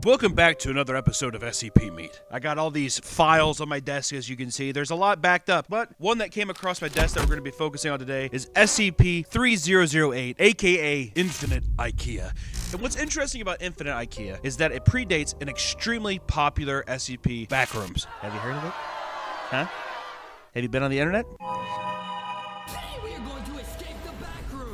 Welcome back to another episode of SCP Meet. I got all these files on my desk, as you can see. There's a lot backed up, but one that came across my desk that we're going to be focusing on today is SCP-3008, aka Infinite Ikea. And what's interesting about Infinite Ikea is that it predates an extremely popular SCP Backrooms. Have you heard of it? Huh? Have you been on the internet?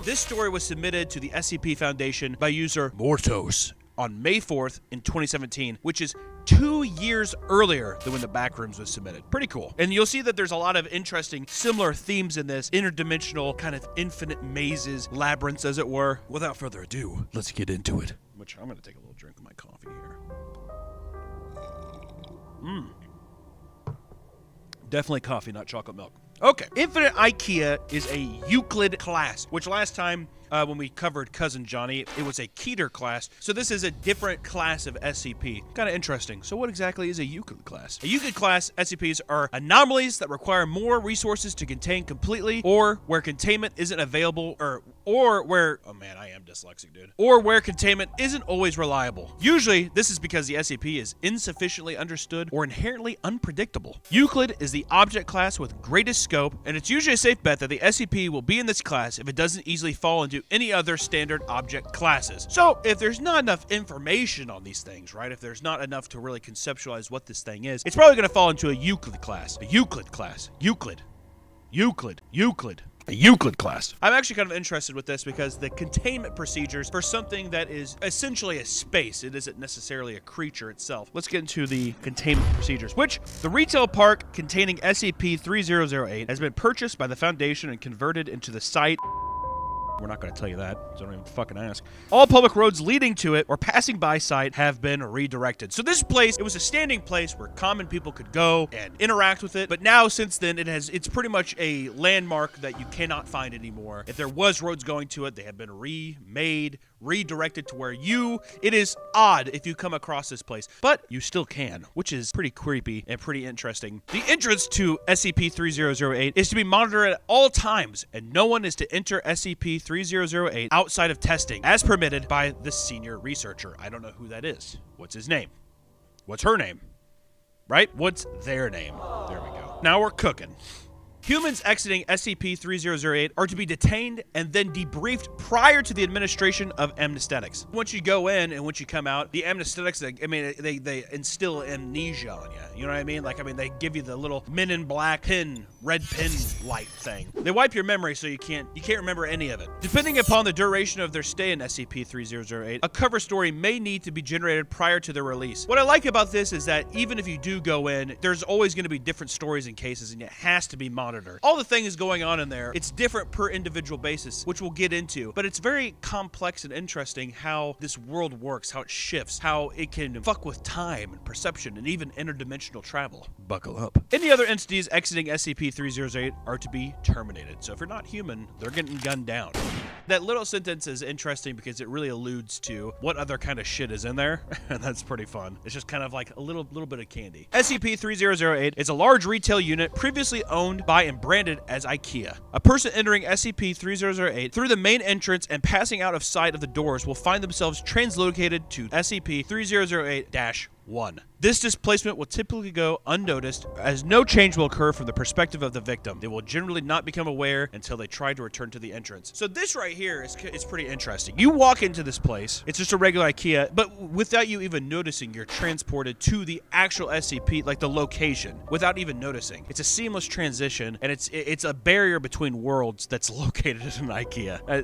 This story was submitted to the SCP Foundation by user Mortos on May 4th in 2017, which is 2 years earlier than when the Backrooms was submitted. Pretty cool. And you'll see that there's a lot of interesting similar themes in this, interdimensional kind of infinite mazes, labyrinths as it were. Without further ado, let's get into it. Which I'm gonna take a little drink of my coffee here. Definitely coffee, not chocolate milk. Okay, Infinite Ikea is a Euclid class, which last time when we covered Cousin Johnny, it was a Keter class. So this is a different class of SCP. Kind of interesting. So what exactly is a Euclid class? A Euclid class SCPs are anomalies that require more resources to contain completely, or where containment isn't available, or where, oh man, I am dyslexic, dude. Or where containment isn't always reliable. Usually, this is because the SCP is insufficiently understood or inherently unpredictable. Euclid is the object class with greatest scope, and it's usually a safe bet that the SCP will be in this class if it doesn't easily fall into any other standard object classes. So, if there's not enough information on these things, right? If there's not enough to really conceptualize what this thing is, it's probably going to fall into a Euclid class. A Euclid class. Euclid. Euclid. Euclid. A Euclid class. I'm actually kind of interested with this because the containment procedures for something that is essentially a space, it isn't necessarily a creature itself. Let's get into the containment procedures, which the retail park containing SCP-3008 has been purchased by the Foundation and converted into the site. We're not going to tell you that, so don't even fucking ask. All public roads leading to it or passing by site have been redirected. So this place, it was a standing place where common people could go and interact with it, but now since then it's pretty much a landmark that you cannot find anymore. If there was roads going to it, they have been remade, redirected to where it is odd if you come across this place, but you still can, which is pretty creepy and pretty interesting. The entrance to SCP-3008 is to be monitored at all times, and no one is to enter SCP-3008 outside of testing, as permitted by the senior researcher. I don't know who that is. What's his name? What's her name? Right? What's their name? There we go. Now we're cooking. Humans exiting SCP-3008 are to be detained and then debriefed prior to the administration of anesthetics. Once you go in and once you come out, the anesthetics, they instill amnesia on you. You know what I mean? They give you the little Men in Black red pin light thing. They wipe your memory so you can't remember any of it. Depending upon the duration of their stay in SCP-3008, a cover story may need to be generated prior to their release. What I like about this is that even if you do go in, there's always going to be different stories and cases, and it has to be monitored. All the things going on in there, it's different per individual basis, which we'll get into, but it's very complex and interesting how this world works, how it shifts, how it can fuck with time and perception and even interdimensional travel. Buckle up. Any other entities exiting SCP-3008 are to be terminated. So if you're not human, they're getting gunned down. That little sentence is interesting because it really alludes to what other kind of shit is in there, and that's pretty fun. It's just kind of like a little bit of candy. SCP-3008 is a large retail unit previously owned by and branded as Ikea. A person entering SCP-3008 through the main entrance and passing out of sight of the doors will find themselves translocated to SCP-3008-1. This displacement will typically go unnoticed, as no change will occur from the perspective of the victim. They will generally not become aware until they try to return to the entrance. So this right here is pretty interesting. You walk into this place, it's just a regular Ikea, but without you even noticing, you're transported to the actual SCP, like the location, without even noticing. It's a seamless transition, and it's a barrier between worlds that's located in an Ikea. I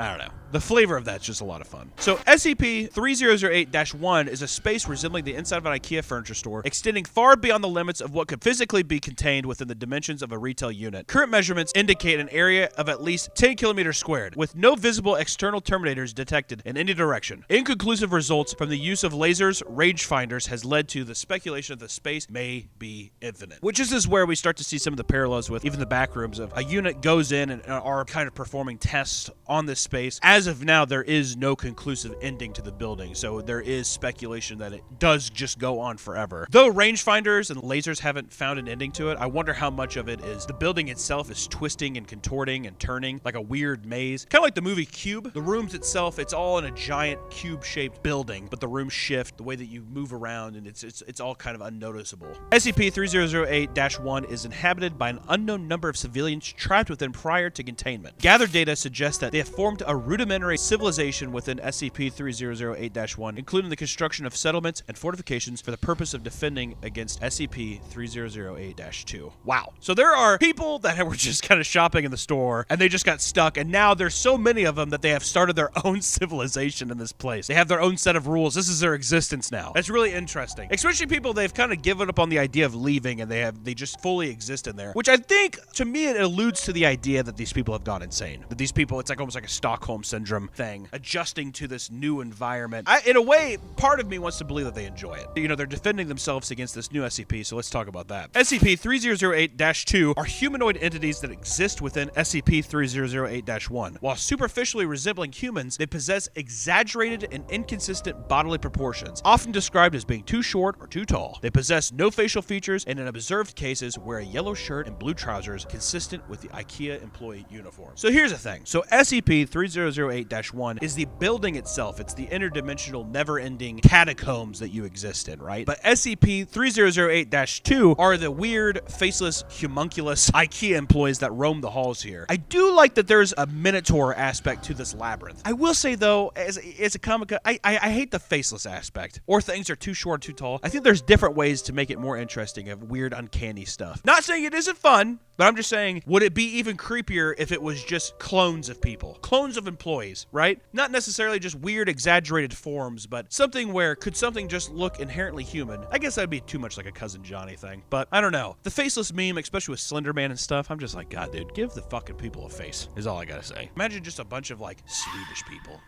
don't know. The flavor of that's just a lot of fun. So SCP-3008-1 is a space resembling the inside of an Ikea furniture store, extending far beyond the limits of what could physically be contained within the dimensions of a retail unit. Current measurements indicate an area of at least 10 kilometers squared, with no visible external terminators detected in any direction. Inconclusive results from the use of lasers, rangefinders, has led to the speculation that the space may be infinite. Which is where we start to see some of the parallels with even the Backrooms of a unit goes in and are kind of performing tests on this space. As of now, there is no conclusive ending to the building, so there is speculation that it does just go on forever. Though rangefinders and lasers haven't found an ending to it, I wonder how much of it is the building itself is twisting and contorting and turning like a weird maze. Kind of like the movie Cube. The rooms itself, it's all in a giant cube-shaped building, but the rooms shift, the way that you move around, and it's all kind of unnoticeable. SCP-3008-1 is inhabited by an unknown number of civilians trapped within prior to containment. Gathered data suggests that they have formed a rudimentary civilization within SCP-3008-1, including the construction of settlements and fortifications for the purpose of defending against SCP-3008-2. Wow. So there are people that were just kind of shopping in the store, and they just got stuck, and now there's so many of them that they have started their own civilization in this place. They have their own set of rules. This is their existence now. That's really interesting. Especially people, they've kind of given up on the idea of leaving, and they just fully exist in there, which I think, to me, it alludes to the idea that these people have gone insane. That these people, it's like almost like a Stockholm Syndrome thing, adjusting to this new environment. In a way, part of me wants to believe that they enjoy it. You know, they're defending themselves against this new SCP, so let's talk about that. SCP-3008-2 are humanoid entities that exist within SCP-3008-1. While superficially resembling humans, they possess exaggerated and inconsistent bodily proportions, often described as being too short or too tall. They possess no facial features, and in observed cases, wear a yellow shirt and blue trousers consistent with the Ikea employee uniform. So here's the thing. So SCP-3008-1 is the building itself. It's the interdimensional, never-ending catacombs that you exist in, right? But SCP-3008-2 are the weird, faceless, homunculus Ikea employees that roam the halls here. I do like that there's a Minotaur aspect to this labyrinth. I will say, though, as a comic, I hate the faceless aspect, or things are too short, too tall. I think there's different ways to make it more interesting, of weird, uncanny stuff. Not saying it isn't fun, but I'm just saying, would it be even creepier if it was just clones of people? Clones of employees, right? Not necessarily just weird, exaggerated forms, but something where, could something just look inherently human? I guess that'd be too much like a Cousin Johnny thing, but I don't know. The faceless meme, especially with Slender Man and stuff, I'm just like, God, dude, give the fucking people a face, is all I gotta say. Imagine just a bunch of, like, Swedish people.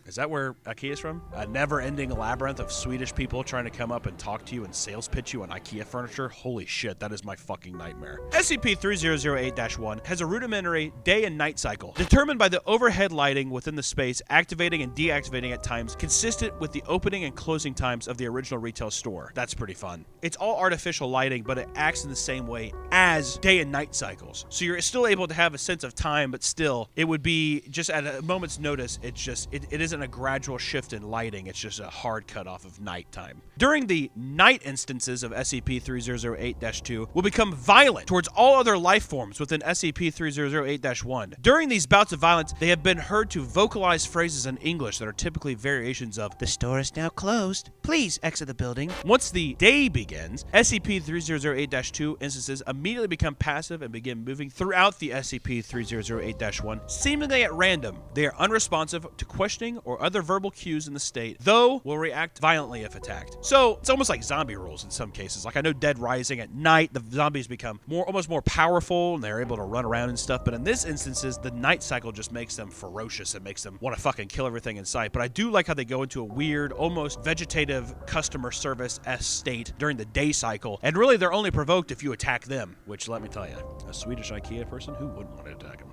Is that where Ikea is from? A never-ending labyrinth of Swedish people trying to come up and talk to you and sales pitch you on Ikea furniture? Holy shit, that is my fucking nightmare. SCP-3008-1 has a rudimentary day and night cycle, determined by the overhead lighting within the space, activating and deactivating at times, consistent with the opening and closing times of the original retail store. That's pretty fun. It's all artificial lighting, but it acts in the same way as day and night cycles. So you're still able to have a sense of time, but still, it would be just at a moment's notice, it isn't a gradual shift in lighting, it's just a hard cut off of nighttime. During the night instances of SCP-3008-2 will become violent towards all other life forms within SCP-3008-1. During these bouts of violence, they have been heard to vocalize phrases in English that are typically variations of, "The store is now closed. Please exit the building." Once the day begins, SCP-3008-2 instances immediately become passive and begin moving throughout the SCP-3008-1, seemingly at random. They are unresponsive to questioning or other verbal cues in the state, though will react violently if attacked. So it's almost like zombie rules in some cases. Like I know Dead Rising, at night the zombies become almost more powerful and they're able to run around and stuff, but in this instances the night cycle just makes them ferocious and makes them want to fucking kill everything in sight. But I do like how they go into a weird, almost vegetative customer service-esque state during the day cycle, and really they're only provoked if you attack them, which, let me tell you, a Swedish Ikea person, who wouldn't want to attack them?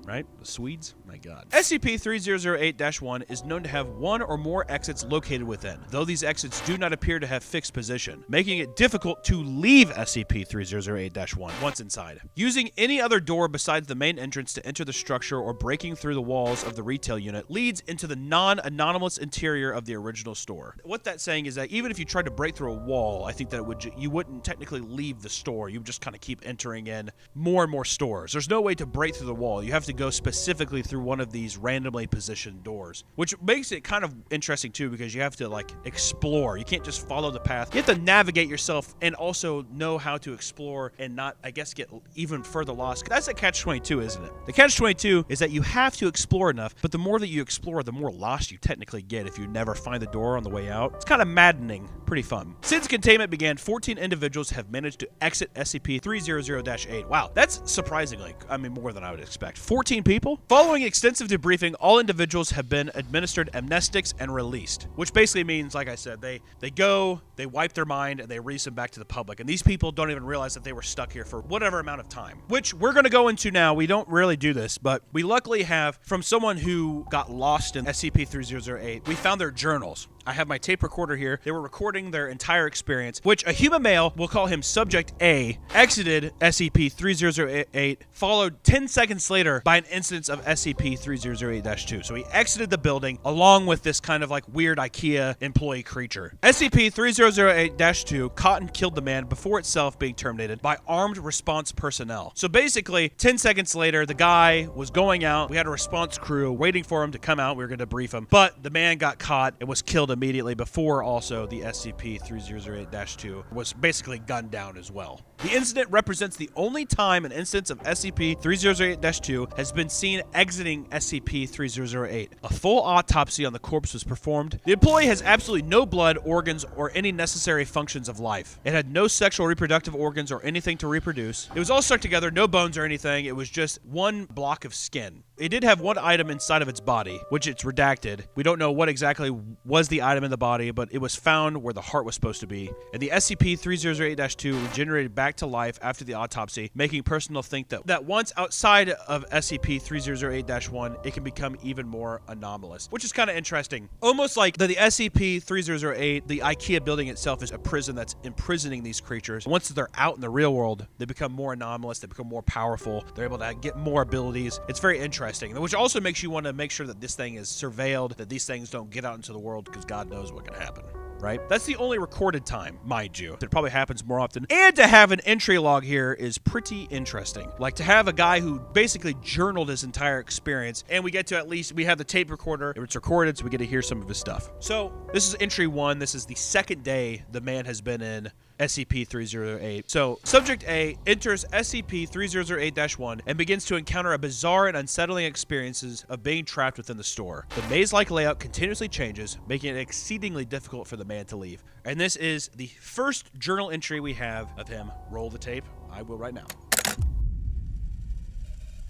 Right? The Swedes? My God. SCP-3008-1 is known to have one or more exits located within, though these exits do not appear to have fixed position, making it difficult to leave SCP-3008-1 once inside. Using any other door besides the main entrance to enter the structure or breaking through the walls of the retail unit leads into the non-anonymous interior of the original store. What that's saying is that even if you tried to break through a wall, I think that you wouldn't technically leave the store. You would just kind of keep entering in more and more stores. There's no way to break through the wall. You have to go specifically through one of these randomly positioned doors, which makes it kind of interesting too, because you have to like explore. You can't just follow the path. You have to navigate yourself and also know how to explore and not, I guess, get even further lost. That's a catch-22, isn't it? The catch-22 is that you have to explore enough, but the more that you explore, the more lost you technically get if you never find the door on the way out. It's kind of maddening. Pretty fun. Since containment began, 14 individuals have managed to exit SCP-300-8. Wow, that's surprisingly, more than I would expect. 14 people? Following extensive debriefing, all individuals have been administered amnestics and released, which basically means, like I said, they go, they wipe their mind, and they release them back to the public. And these people don't even realize that they were stuck here for whatever amount of time, which we're going to go into now. We don't really do this, but we luckily have, from someone who got lost in SCP-3008, we found their journals. I have my tape recorder here. They were recording their entire experience, which a human male, we'll call him Subject A, exited SCP-3008, followed 10 seconds later by an instance of SCP-3008-2. So he exited the building along with this kind of like weird IKEA employee creature. SCP-3008-2 caught and killed the man before itself being terminated by armed response personnel. So basically, 10 seconds later, the guy was going out. We had a response crew waiting for him to come out. We were going to brief him, but the man got caught and was killed immediately before also the SCP-3008-2 was basically gunned down as well. The incident represents the only time an instance of SCP-3008-2 has been seen exiting SCP-3008. A full autopsy on the corpse was performed. The employee has absolutely no blood, organs, or any necessary functions of life. It had no sexual reproductive organs or anything to reproduce. It was all stuck together, no bones or anything. It was just one block of skin. It did have one item inside of its body, which it's redacted. We don't know what exactly was the item in the body, but it was found where the heart was supposed to be. And the SCP-3008-2 regenerated back to life after the autopsy, making personnel think that once outside of SCP-3008-1, it can become even more anomalous, which is kind of interesting. Almost like the SCP-3008, the IKEA building itself is a prison that's imprisoning these creatures. Once they're out in the real world, they become more anomalous, they become more powerful, they're able to get more abilities. It's very interesting, which also makes you want to make sure that this thing is surveilled, that these things don't get out into the world, because God knows what can happen. Right? That's the only recorded time, mind you. It probably happens more often. And to have an entry log here is pretty interesting. Like to have a guy who basically journaled his entire experience, and we get to we have the tape recorder, it's recorded, so we get to hear some of his stuff. So this is entry 1. This is the second day the man has been in SCP-3008. So, Subject A enters SCP-3008-1 and begins to encounter a bizarre and unsettling experiences of being trapped within the store. The maze-like layout continuously changes, making it exceedingly difficult for the man to leave. And this is the first journal entry we have of him. Roll the tape. I will right now.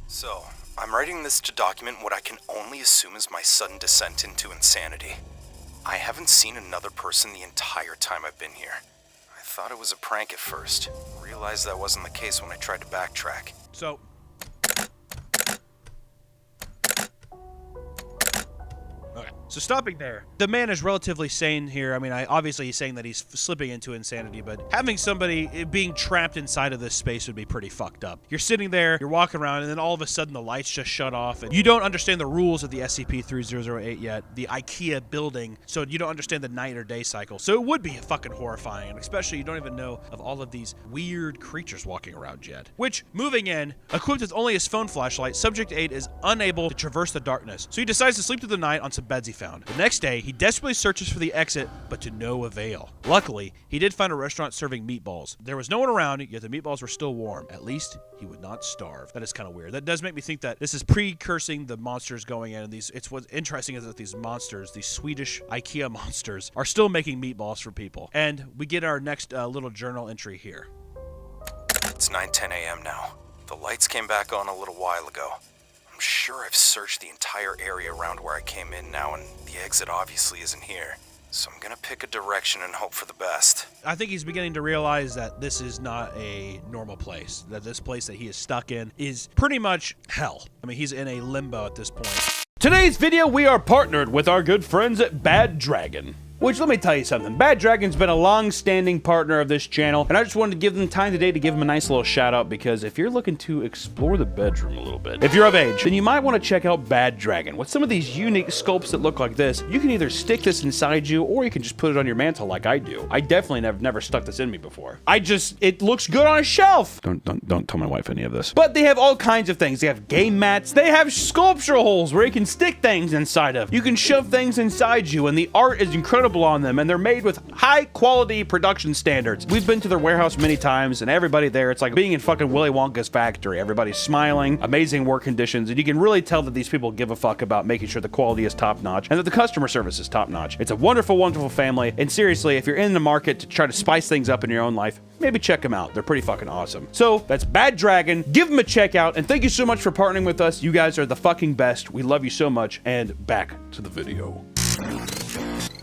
So, I'm writing this to document what I can only assume is my sudden descent into insanity. I haven't seen another person the entire time I've been here. I thought it was a prank at first. Realized that wasn't the case when I tried to backtrack. So, okay. So stopping there, the man is relatively sane here. I mean, obviously he's saying that he's slipping into insanity, but having somebody being trapped inside of this space would be pretty fucked up. You're sitting there, you're walking around, and then all of a sudden the lights just shut off, and you don't understand the rules of the SCP-3008 yet, the IKEA building, so you don't understand the night or day cycle. So it would be fucking horrifying, and especially you don't even know of all of these weird creatures walking around yet. Which, moving in, equipped with only his phone flashlight, Subject 8 is unable to traverse the darkness, so he decides to sleep through the night on some beds he found. The next day, he desperately searches for the exit, but to no avail. Luckily, he did find a restaurant serving meatballs. There was no one around, yet the meatballs were still warm. At least, he would not starve. That is kind of weird. That does make me think that this is precursing the monsters going in, and what's interesting is that these monsters, these Swedish IKEA monsters, are still making meatballs for people. And we get our next little journal entry here. It's 9:10 a.m. now. The lights came back on a little while ago. I'm sure I've searched the entire area around where I came in now, and the exit obviously isn't here. So I'm gonna pick a direction and hope for the best. I think he's beginning to realize that this is not a normal place, that this place that he is stuck in is pretty much hell. I mean, he's in a limbo at this point. Today's video, we are partnered with our good friends at Bad Dragon. Which, let me tell you something, Bad Dragon's been a long-standing partner of this channel, and I just wanted to give them time today to give them a nice little shout-out, because if you're looking to explore the bedroom a little bit, if you're of age, then you might want to check out Bad Dragon. With some of these unique sculpts that look like this, you can either stick this inside you, or you can just put it on your mantle like I do. I definitely have never stuck this in me before. It looks good on a shelf. Don't tell my wife any of this. But they have all kinds of things. They have game mats. They have sculptural holes where you can stick things inside of. You can shove things inside you, and the art is incredible on them, and they're made with high quality production standards. We've been to their warehouse many times, and everybody there, it's like being in fucking Willy Wonka's factory. Everybody's smiling, amazing work conditions, and you can really tell that these people give a fuck about making sure the quality is top notch and that the customer service is top notch. It's a wonderful, wonderful family, and seriously, if you're in the market to try to spice things up in your own life, maybe check them out. They're pretty fucking awesome. So that's Bad Dragon. Give them a check out, and thank you so much for partnering with us. You guys are the fucking best. We love you so much, and back to the video.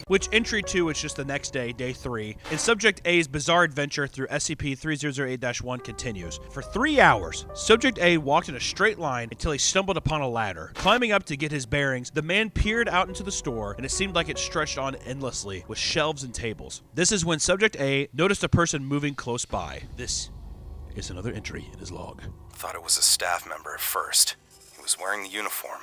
which entry 2 is just the next day, day 3, and Subject A's bizarre adventure through SCP-3008-1 continues. For 3 hours, Subject A walked in a straight line until he stumbled upon a ladder. Climbing up to get his bearings, the man peered out into the store, and it seemed like it stretched on endlessly, with shelves and tables. This is when Subject A noticed a person moving close by. This is another entry in his log. Thought it was a staff member at first. He was wearing the uniform.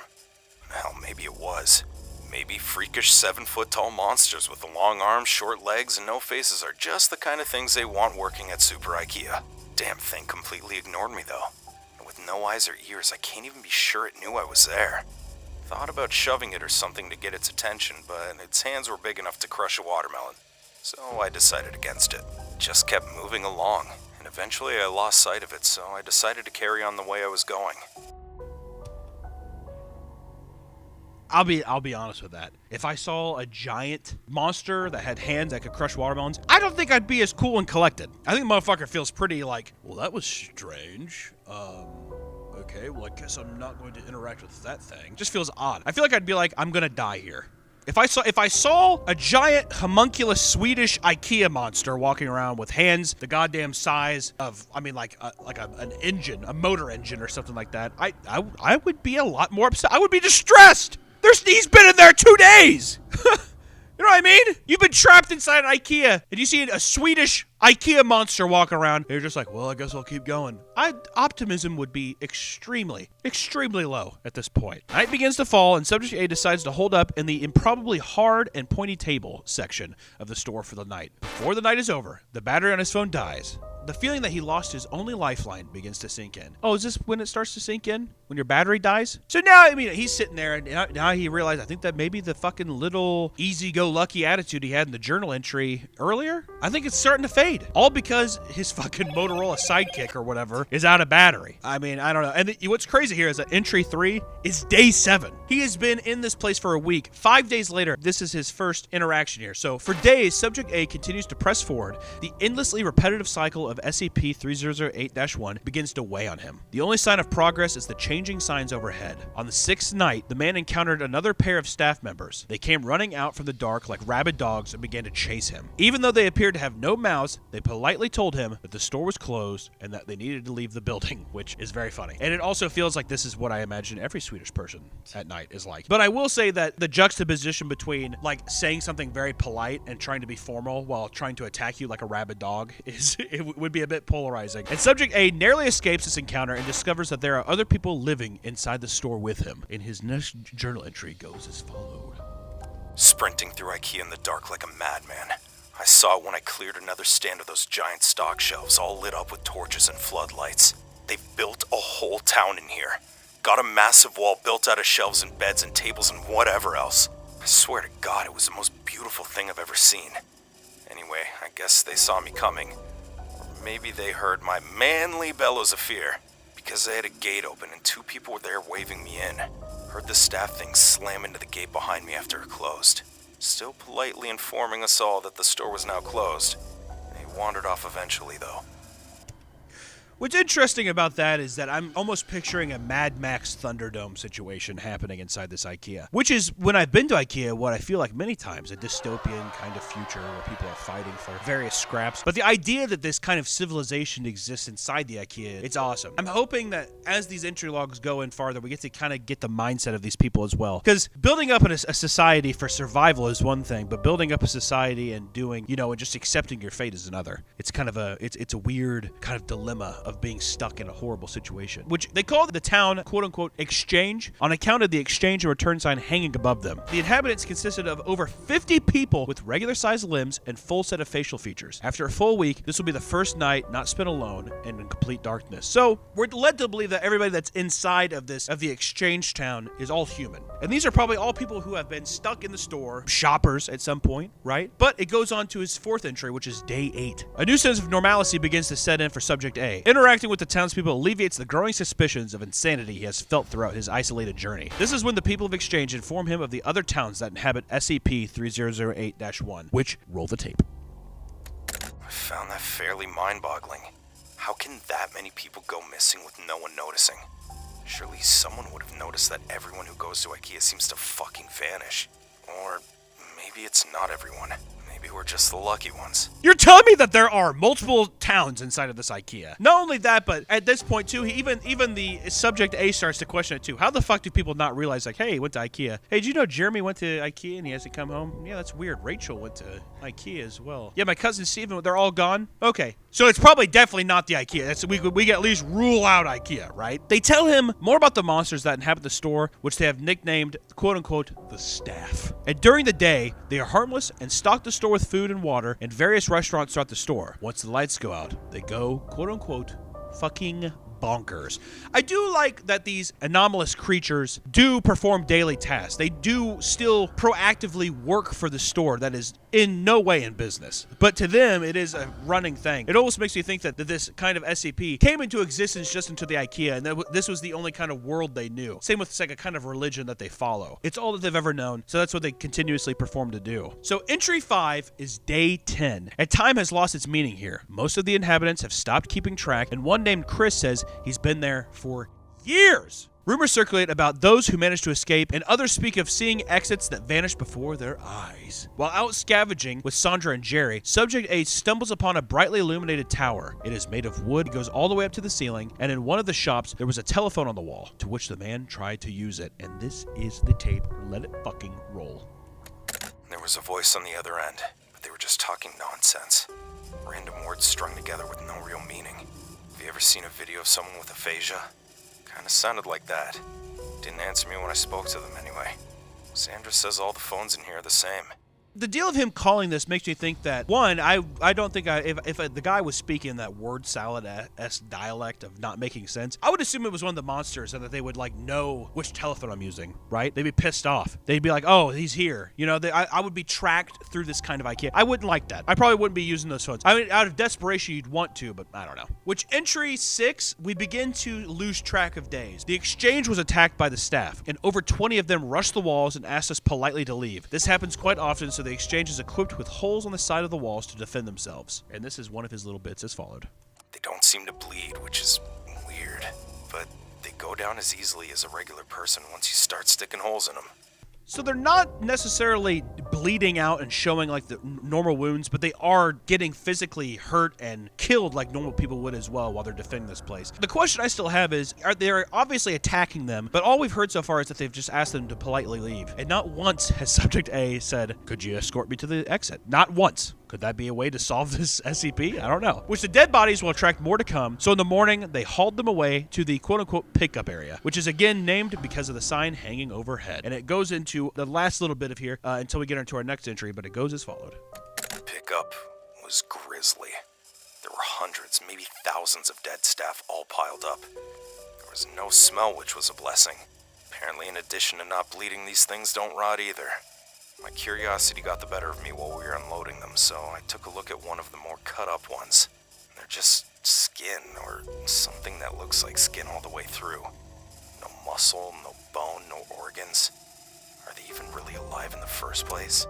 Hell, maybe it was. Maybe freakish 7-foot-tall monsters with the long arms, short legs, and no faces are just the kind of things they want working at Super Ikea. Damn thing completely ignored me, though. And with no eyes or ears, I can't even be sure it knew I was there. Thought about shoving it or something to get its attention, but its hands were big enough to crush a watermelon. So I decided against it. Just kept moving along, and eventually I lost sight of it, so I decided to carry on the way I was going. I'll be honest with that. If I saw a giant monster that had hands that could crush watermelons, I don't think I'd be as cool and collected. I think the motherfucker feels pretty like, well, that was strange. Okay, well, I guess I'm not going to interact with that thing. Just feels odd. I feel like I'd be like, I'm gonna die here. If I saw a giant homunculus Swedish Ikea monster walking around with hands the goddamn size of, I mean, like an engine, a motor engine or something like that, I would be a lot more upset. I would be distressed. He's been in there 2 days. You know what I mean? You've been trapped inside an Ikea, and you see a Swedish Ikea monster walking around, and you're just like, well, I guess I'll keep going. Optimism would be extremely, extremely low at this point. Night begins to fall, and Subject A decides to hold up in the improbably hard and pointy table section of the store for the night. Before the night is over, the battery on his phone dies. The feeling that he lost his only lifeline begins to sink in. Oh, is this when it starts to sink in? When your battery dies? So now, I mean, he's sitting there, and now he realized, I think that maybe the fucking little easy-go-lucky attitude he had in the journal entry earlier, I think it's starting to fade. All because his fucking Motorola Sidekick or whatever is out of battery. I mean, I don't know. And what's crazy here is that entry 3 is day 7. He has been in this place for a week. 5 days later, this is his first interaction here. So for days, Subject A continues to press forward. The endlessly repetitive cycle of SCP-3008-1 begins to weigh on him. The only sign of progress is the changing signs overhead. On the 6th night, the man encountered another pair of staff members. They came running out from the dark like rabid dogs and began to chase him. Even though they appeared to have no mouths, they politely told him that the store was closed and that they needed to leave the building, which is very funny. And it also feels like this is what I imagine every Swedish person at night is like. But I will say that the juxtaposition between like saying something very polite and trying to be formal while trying to attack you like a rabid dog would be a bit polarizing. And Subject A narrowly escapes this encounter and discovers that there are other people living inside the store with him. And his next journal entry goes as followed. Sprinting through Ikea in the dark like a madman. I saw it when I cleared another stand of those giant stock shelves all lit up with torches and floodlights. They've built a whole town in here. Got a massive wall built out of shelves and beds and tables and whatever else. I swear to God, it was the most beautiful thing I've ever seen. Anyway, I guess they saw me coming. Or maybe they heard my manly bellows of fear, because they had a gate open and 2 people were there waving me in. Heard the staff thing slam into the gate behind me after it closed. Still politely informing us all that the store was now closed. They wandered off eventually, though. What's interesting about that is that I'm almost picturing a Mad Max Thunderdome situation happening inside this Ikea. Which is, when I've been to Ikea, what I feel like many times, a dystopian kind of future where people are fighting for various scraps. But the idea that this kind of civilization exists inside the Ikea, it's awesome. I'm hoping that as these entry logs go in farther, we get to kind of get the mindset of these people as well. Because building up a society for survival is one thing, but building up a society and doing, and just accepting your fate is another. It's kind of it's a weird kind of dilemma of being stuck in a horrible situation, which they call the town, quote-unquote, exchange, on account of the exchange and return sign hanging above them. The inhabitants consisted of over 50 people with regular-sized limbs and full set of facial features. After a full week, this will be the first night not spent alone and in complete darkness. So, we're led to believe that everybody that's inside of the exchange town is all human. And these are probably all people who have been stuck in the store, shoppers at some point, right? But it goes on to his 4th entry, which is day 8. A new sense of normalcy begins to set in for Subject A. Interacting with the townspeople alleviates the growing suspicions of insanity he has felt throughout his isolated journey. This is when the people of Exchange inform him of the other towns that inhabit SCP-3008-1, which, roll the tape. I found that fairly mind-boggling. How can that many people go missing with no one noticing? Surely someone would have noticed that everyone who goes to Ikea seems to fucking vanish. Or Maybe it's not everyone. Maybe we're just the lucky ones. You're telling me that there are multiple towns inside of this IKEA. Not only that, but at this point too, even the subject A starts to question it too. How the fuck do people not realize, like, hey, he went to IKEA? Hey, did you know Jeremy went to IKEA and he hasn't come home? Yeah, that's weird. Rachel went to IKEA as well. Yeah, my cousin Steven, they're all gone? Okay. So it's probably definitely not the IKEA. We can at least rule out IKEA, right? They tell him more about the monsters that inhabit the store, which they have nicknamed, quote-unquote, the staff. And during the day, they are harmless and stock the store with food and water and various restaurants throughout the store. Once the lights go out, they go, quote-unquote, fucking bonkers. I do like that these anomalous creatures do perform daily tasks. They do still proactively work for the store that is in no way in business. But to them, it is a running thing. It almost makes me think that this kind of SCP came into existence just into the IKEA, and that this was the only kind of world they knew. Same with like a kind of religion that they follow. It's all that they've ever known, so that's what they continuously perform to do. So entry 5 is day 10, and time has lost its meaning here. Most of the inhabitants have stopped keeping track, and one named Chris says he's been there for years. Rumors circulate about those who managed to escape, and others speak of seeing exits that vanish before their eyes. While out scavenging with Sandra and Jerry, Subject A stumbles upon a brightly illuminated tower. It is made of wood, goes all the way up to the ceiling, and in one of the shops, there was a telephone on the wall, to which the man tried to use it. And this is the tape. Let it fucking roll. There was a voice on the other end, but they were just talking nonsense. Random words strung together with no real meaning. Have you ever seen a video of someone with aphasia? Kinda sounded like that. Didn't answer me when I spoke to them anyway. Sandra says all the phones in here are the same. The deal of him calling this makes me think that, one, I don't think if the guy was speaking that word salad-esque dialect of not making sense, I would assume it was one of the monsters and that they would, like, know which telephone I'm using, right? They'd be pissed off. They'd be like, oh, he's here. You know, I would be tracked through this kind of IKEA. I wouldn't like that. I probably wouldn't be using those phones. I mean, out of desperation, you'd want to, but I don't know. Which entry 6, we begin to lose track of days. The exchange was attacked by the staff, and over 20 of them rushed the walls and asked us politely to leave. This happens quite often, so the exchange is equipped with holes on the side of the walls to defend themselves. And this is one of his little bits as followed. They don't seem to bleed, which is weird, but they go down as easily as a regular person once you start sticking holes in them. So they're not necessarily bleeding out and showing like the normal wounds, but they are getting physically hurt and killed like normal people would as well while they're defending this place. The question I still have is, they're obviously attacking them, but all we've heard so far is that they've just asked them to politely leave. And not once has Subject A said, could you escort me to the exit? Not once. Could that be a way to solve this SCP? I don't know. Which the dead bodies will attract more to come. So in the morning, they hauled them away to the quote-unquote pickup area, which is again named because of the sign hanging overhead. And it goes into the last little bit of here until we get into our next entry, but it goes as followed. The pickup was grisly. There were hundreds, maybe thousands of dead staff all piled up. There was no smell, which was a blessing. Apparently, in addition to not bleeding, these things don't rot either. My curiosity got the better of me while we were unloading them, so I took a look at one of the more cut-up ones. They're just skin, or something that looks like skin all the way through. No muscle, no bone, no organs. Are they even really alive in the first place?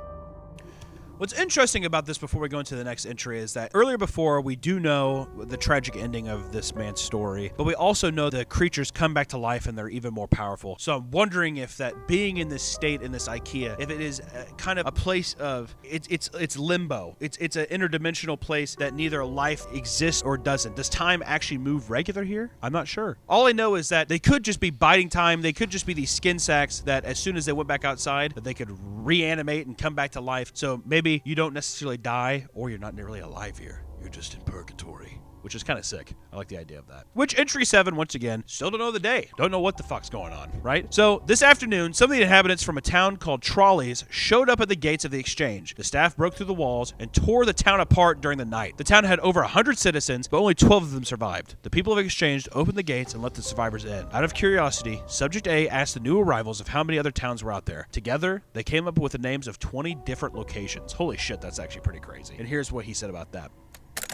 What's interesting about this before we go into the next entry is that earlier before, we do know the tragic ending of this man's story, but we also know the creatures come back to life and they're even more powerful. So I'm wondering if that being in this state in this IKEA, if it is kind of a place of, it's limbo. It's an interdimensional place that neither life exists or doesn't. Does time actually move regular here? I'm not sure. All I know is that they could just be biding time. They could just be these skin sacks that as soon as they went back outside, that they could reanimate and come back to life. So maybe you don't necessarily die, or you're not nearly alive here. You're just in purgatory, which is kind of sick. I like the idea of that. Which entry 7, once again, still don't know the day. Don't know what the fuck's going on, right? So this afternoon, some of the inhabitants from a town called Trolleys showed up at the gates of the exchange. The staff broke through the walls and tore the town apart during the night. The town had over 100 citizens, but only 12 of them survived. The people of exchange opened the gates and let the survivors in. Out of curiosity, Subject A asked the new arrivals of how many other towns were out there. Together, they came up with the names of 20 different locations. Holy shit, that's actually pretty crazy. And here's what he said about that.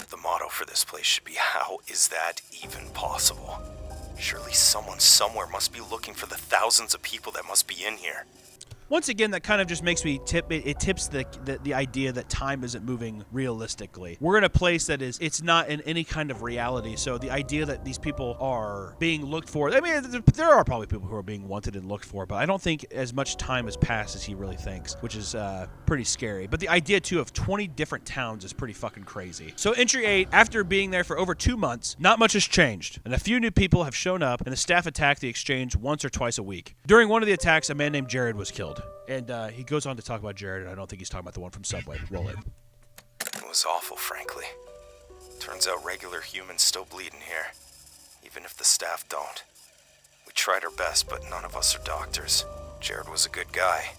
The motto for this place should be, how is that even possible? Surely someone somewhere must be looking for the thousands of people that must be in here. Once again, that kind of just makes me it tips the idea that time isn't moving realistically. We're in a place that it's not in any kind of reality, so the idea that these people are being looked for, I mean, there are probably people who are being wanted and looked for, but I don't think as much time has passed as he really thinks, which is pretty scary. But the idea, too, of 20 different towns is pretty fucking crazy. So entry 8, after being there for over 2 months, not much has changed, and a few new people have shown up, and the staff attack the exchange once or twice a week. During one of the attacks, a man named Jared was killed. And he goes on to talk about Jared, and I don't think he's talking about the one from Subway. Roll it. It was awful, frankly. Turns out regular humans still bleed in here, even if the staff don't. We tried our best, but none of us are doctors. Jared was a good guy.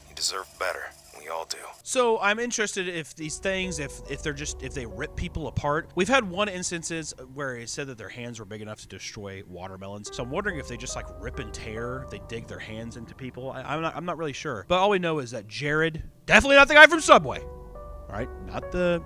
He deserved better. We all do. So I'm interested if these things, if they rip people apart. We've had one instances where he said that their hands were big enough to destroy watermelons. So I'm wondering if they just like rip and tear, they dig their hands into people. I'm not really sure. But all we know is that Jared, definitely not the guy from Subway. All right, not the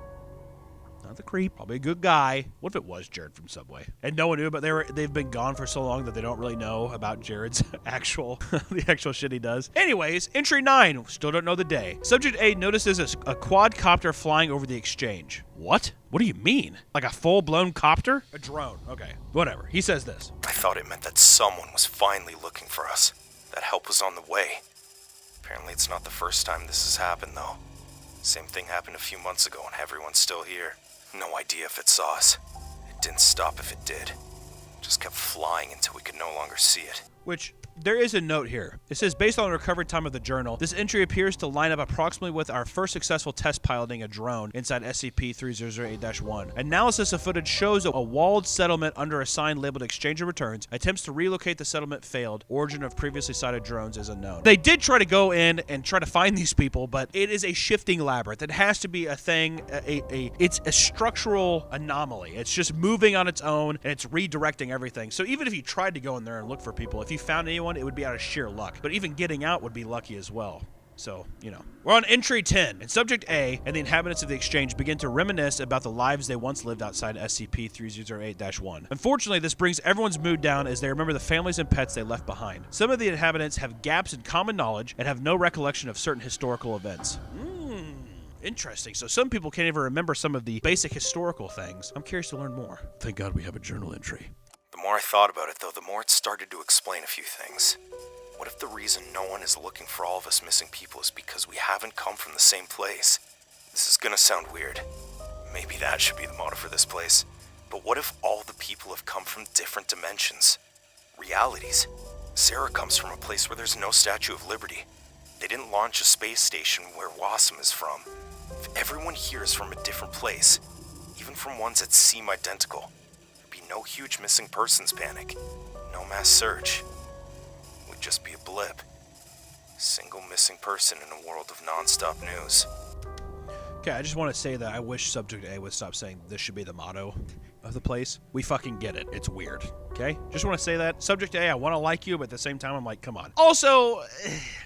creep, probably a good guy. What if it was Jared from Subway and no one knew, but they've been gone for so long that they don't really know about Jared's the actual shit he does. Anyways, entry 9, still don't know the day. Subject A notices a quadcopter flying over the exchange. What do you mean? Like a full-blown copter? A drone. Okay, whatever. He says this. I thought it meant that someone was finally looking for us, that help was on the way. Apparently it's not the first time this has happened, though. Same thing happened a few months ago and everyone's still here. No idea if it saw us. It didn't stop if it did. Just kept flying until we could no longer see it. Which, there is a note here. It says, based on the recovery time of the journal, this entry appears to line up approximately with our first successful test piloting a drone inside SCP-3008-1. Analysis of footage shows a walled settlement under a sign labeled Exchange and Returns. Attempts to relocate the settlement failed. Origin of previously sighted drones is unknown. They did try to go in and try to find these people, but it is a shifting labyrinth. It has to be a thing, it's a structural anomaly. It's just moving on its own, and it's redirecting everything. So even if you tried to go in there and look for people, if you found anyone, it would be out of sheer luck. But even getting out would be lucky as well. So, We're on entry 10, and Subject A and the inhabitants of the exchange begin to reminisce about the lives they once lived outside SCP-3008-1. Unfortunately, this brings everyone's mood down as they remember the families and pets they left behind. Some of the inhabitants have gaps in common knowledge and have no recollection of certain historical events. Interesting. So some people can't even remember some of the basic historical things. I'm curious to learn more. Thank God we have a journal entry. The more I thought about it, though, the more it started to explain a few things. What if the reason no one is looking for all of us missing people is because we haven't come from the same place? This is gonna sound weird. Maybe that should be the motto for this place. But what if all the people have come from different dimensions? Realities. Sarah comes from a place where there's no Statue of Liberty. They didn't launch a space station where Wassam is from. If everyone here is from a different place, even from ones that seem identical, no huge missing persons panic. No mass search. It would just be a blip. A single missing person in a world of non-stop news. Okay, I just want to say that I wish Subject A would stop saying this should be the motto of the place. We fucking get it. It's weird. Okay? Just want to say that. Subject A, I want to like you, but at the same time, I'm like, come on. Also,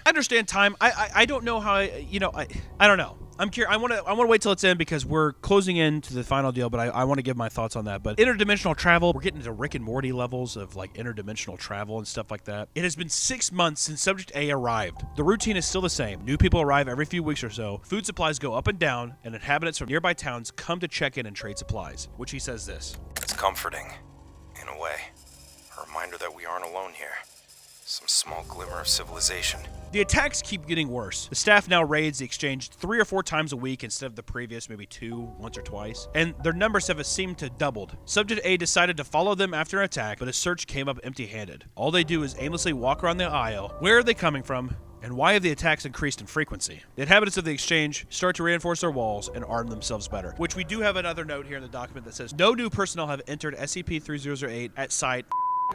I understand time. I don't know how, I don't know. I'm curious. I want to wait till it's in because we're closing in to the final deal, but I want to give my thoughts on that. But interdimensional travel, we're getting into Rick and Morty levels of like interdimensional travel and stuff like that. It has been 6 months since Subject A arrived. The routine is still the same. New people arrive every few weeks or so. Food supplies go up and down, and inhabitants from nearby towns come to check in and trade supplies. Which he says this. It's comforting, in a way. A reminder that we aren't alone here. Some small glimmer of civilization. The attacks keep getting worse. The staff now raids the exchange 3 or 4 times a week instead of the previous maybe 2, once or twice. And their numbers have seemed to doubled. Subject A decided to follow them after an attack, but his search came up empty-handed. All they do is aimlessly walk around the aisle. Where are they coming from? And why have the attacks increased in frequency? The inhabitants of the exchange start to reinforce their walls and arm themselves better. Which we do have another note here in the document that says, no new personnel have entered SCP-3008 at site,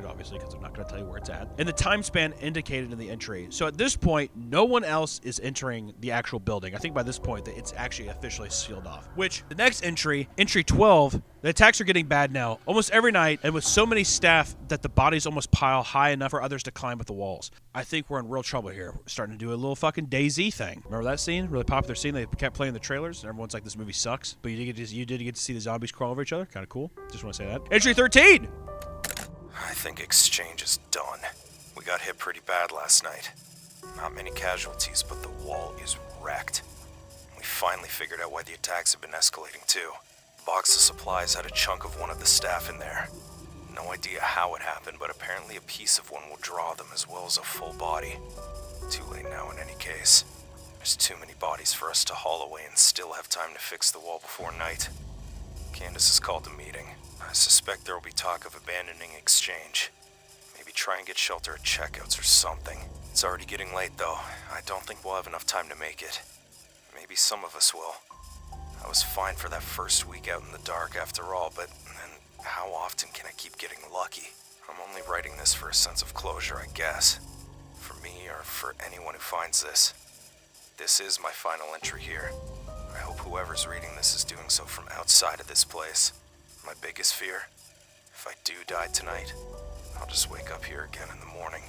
obviously, because I'm not going to tell you where it's at, in the time span indicated in the entry. So at this point, no one else is entering the actual building. I think by this point that it's actually officially sealed off. Which, the next entry, entry 12, the attacks are getting bad now, almost every night, and with so many staff that the bodies almost pile high enough for others to climb up the walls. I think we're in real trouble here. We're starting to do a little fucking DayZ thing. Remember that scene? Really popular scene. They kept playing the trailers, and everyone's like, this movie sucks. But you did get to see the zombies crawl over each other. Kind of cool. Just want to say that. Entry 13! I think exchange is done. We got hit pretty bad last night. Not many casualties, but the wall is wrecked. We finally figured out why the attacks have been escalating too. The box of supplies had a chunk of one of the staff in there. No idea how it happened, but apparently a piece of one will draw them as well as a full body. Too late now in any case. There's too many bodies for us to haul away and still have time to fix the wall before night. Candace has called a meeting. I suspect there will be talk of abandoning exchange. Maybe try and get shelter at checkouts or something. It's already getting late though. I don't think we'll have enough time to make it. Maybe some of us will. I was fine for that first week out in the dark after all, but then how often can I keep getting lucky? I'm only writing this for a sense of closure, I guess. For me or for anyone who finds this. This is my final entry here. I hope whoever's reading this is doing so from outside of this place. My biggest fear? If I do die tonight, I'll just wake up here again in the morning.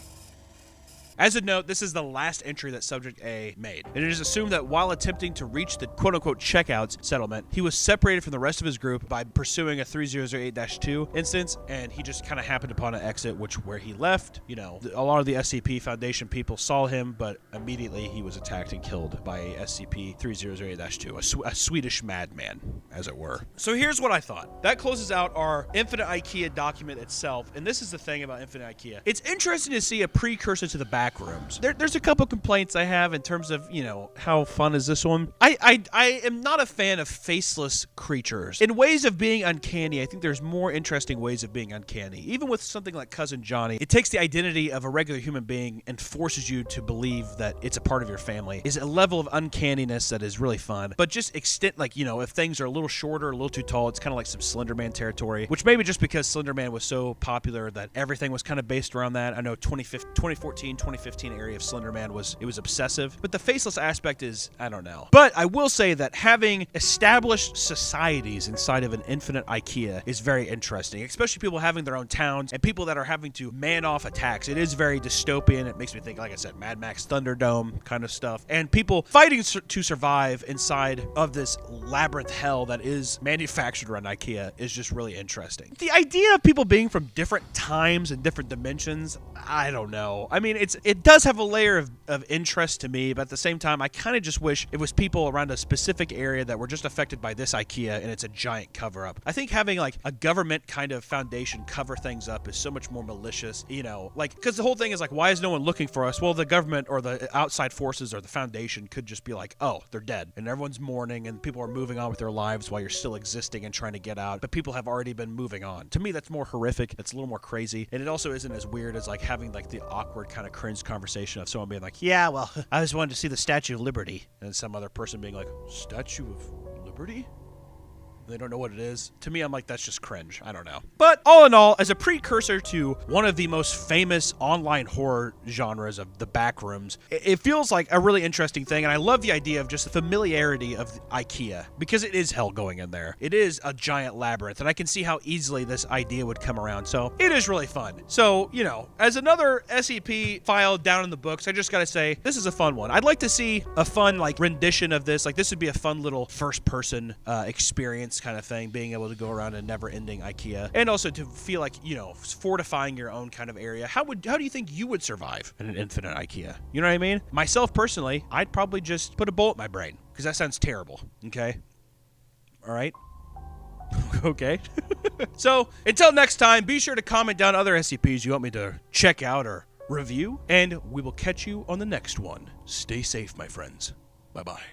As a note, this is the last entry that Subject A made. And it is assumed that while attempting to reach the quote-unquote checkouts settlement, he was separated from the rest of his group by pursuing a 3008-2 instance, and he just kind of happened upon an exit where he left. You know, a lot of the SCP Foundation people saw him, but immediately he was attacked and killed by a SCP-3008-2, a Swedish madman, as it were. So here's what I thought. That closes out our Infinite Ikea document itself, and this is the thing about Infinite Ikea. It's interesting to see a precursor to the back rooms. There's a couple complaints I have in terms of, you know, how fun is this one? I am not a fan of faceless creatures. In ways of being uncanny, I think there's more interesting ways of being uncanny. Even with something like Cousin Johnny, it takes the identity of a regular human being and forces you to believe that it's a part of your family. Is a level of uncanniness that is really fun. But just extent, like, you know, if things are a little shorter, a little too tall, it's kind of like some Slender Man territory, which maybe just because Slender Man was so popular that everything was kind of based around that. I know 2014, 2015 area of Slender Man was obsessive, but the faceless aspect is, I don't know. But I will say that having established societies inside of an infinite Ikea is very interesting, especially people having their own towns and people that are having to man off attacks. It is very dystopian. It makes me think, like I said, Mad Max Thunderdome kind of stuff, and people fighting to survive inside of this labyrinth hell that is manufactured around Ikea is just really interesting. The idea of people being from different times and different dimensions, I don't know. I mean, it does have a layer of interest to me, but at the same time, I kind of just wish it was people around a specific area that were just affected by this Ikea, and it's a giant cover-up. I think having like a government kind of foundation cover things up is so much more malicious, you know, like, because the whole thing is like, why is no one looking for us? Well, the government or the outside forces or the foundation could just be like, oh, they're dead, and everyone's mourning, and people are moving on with their lives while you're still existing and trying to get out, but people have already been moving on. To me, that's more horrific. It's a little more crazy, and it also isn't as weird as like having like the awkward kind of cringe conversation of someone being like, yeah, well, I just wanted to see the Statue of Liberty, and some other person being like, Statue of Liberty? They don't know what it is. To me, I'm like, that's just cringe. I don't know. But all in all, as a precursor to one of the most famous online horror genres of the backrooms, it feels like a really interesting thing. And I love the idea of just the familiarity of IKEA, because it is hell going in there. It is a giant labyrinth, and I can see how easily this idea would come around. So it is really fun. So, you know, as another SCP file down in the books, I just got to say, this is a fun one. I'd like to see a fun, like, rendition of this. Like, this would be a fun little first-person experience kind of thing, being able to go around a never-ending IKEA, and also to feel like, you know, fortifying your own kind of area. How do you think you would survive in an infinite IKEA? You know what I mean? Myself personally, I'd probably just put a bullet in my brain, because that sounds terrible. Okay, all right. Okay. So until next time, be sure to comment down other SCPs you want me to check out or review, and we will catch you on the next one. Stay safe, my friends. Bye bye.